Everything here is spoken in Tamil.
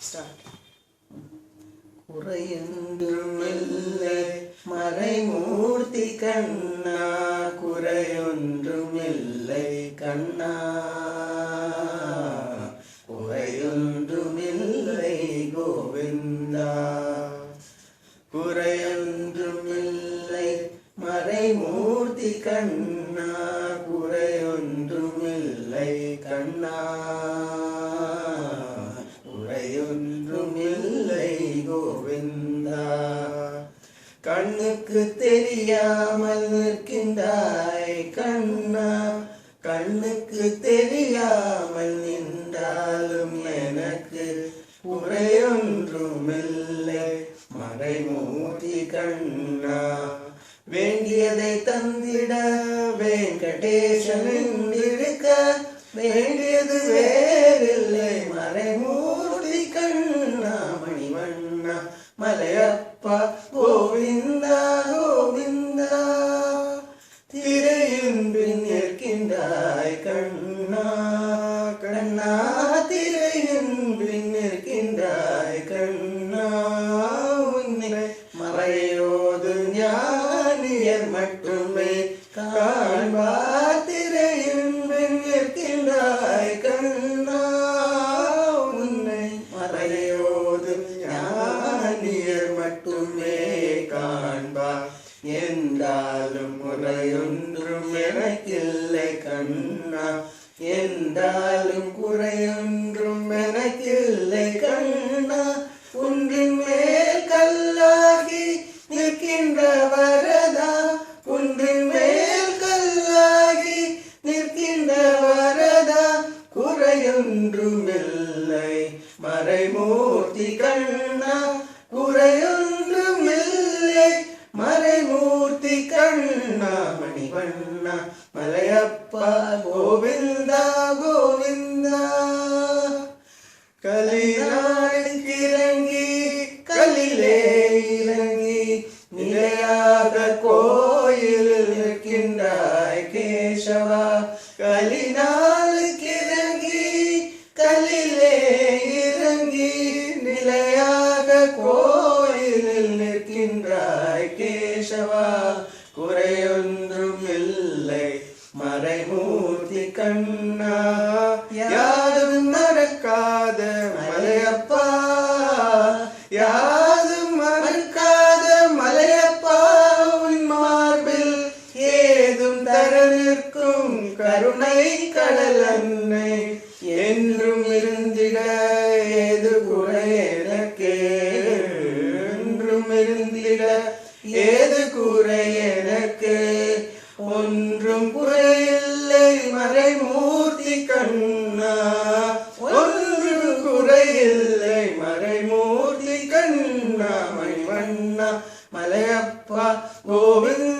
ஸ்டார்ட். குறையொன்றுமில்லை மறைமூர்த்தி கண்ணா, குறையொன்றுமில்லை கண்ணா, குறையொன்றுமில்லை கோவிந்தா, குறையொன்றுமில்லை மறைமூர்த்தி கண்ணா, குறையொன்றுமில்லை கண்ணா, குறையொன்றுமில்லை கோவிந்தா. கண்ணுக்கு தெரியாமல் நிற்கின்றாய் கண்ணா, கண்ணுக்கு தெரியாமல் நின்றாலும் எனக்கு குறையொன்றுமில்லை மறைமூர்த்தி கண்ணா. வேண்டியதை தந்திட வெங்கடேசன் இருக்க, வேண்டியது வேறில்லை மறைமூர்த்தி கண்ணா. மணிவண்ணா மலையப்பா கோவிந்தா கோவிந்தா, திரையின் பின் நிற்கின்றாய் கண்ணா கண்ணா, திரையின் பின் நிற்கின்றாய் கண்ணா. உன்னை மறையோது ஞானியர் மட்டுமே காண்பார், திரையின் பின் நிற்கின்றாய் கண்ணா. உன்னை மறையோது ஞானியர் மட்டுமே காண்பார், என்றாலும் குறையொன்றும் எனக்கில்லை கண்ணா, என்றாலும் குறையொன்றும் எனக்கில்லை கண்ணா. குன்றின் மேல் கல்லாகி நிற்கின்ற வரதா, குன்றின் மேல் கல்லாகி நிற்கின்ற வரதா, குறையொன்றுமில்லை மறைமூர்த்தி கண்ணா, குறையொன்றுமில்லை மறைமூர்த்தி கண்ணா. மணிவண்ணா மலையப்பா கோவிந்தா கோவிந்தா, கலினாளுக்கு இறங்கி கலிலே இறங்கி நிலையாக கோயிலில் இருக்கின்றாய் கேசவா. கலினாளுக்கு இறங்கி கலிலே இறங்கி நிலையாக கோயிலில் நிற்கின்றாய் கேசவா. குறையொன்றுமில்லை மறைமூர்த்தி கண்ணா, யாரும் மறக்காத மலையப்பா, யாரும் மறக்காத மலையப்பா. உன் மார்பில் ஏதும் தர நிற்கும் கருணை கடல் அன்னை, என்றும் இருந்திட ஏது குறை எனக்கே, என்றும் இருந்திட ஏது குறை எனக்கு. ஒன்றும் குறையில்லை மறைமூர்த்தி கண்ணா, ஒன்றும் குறையில்லை மறைமூர்த்தி கண்ணா. மணிவண்ணா மலையப்பா கோவிந்தா.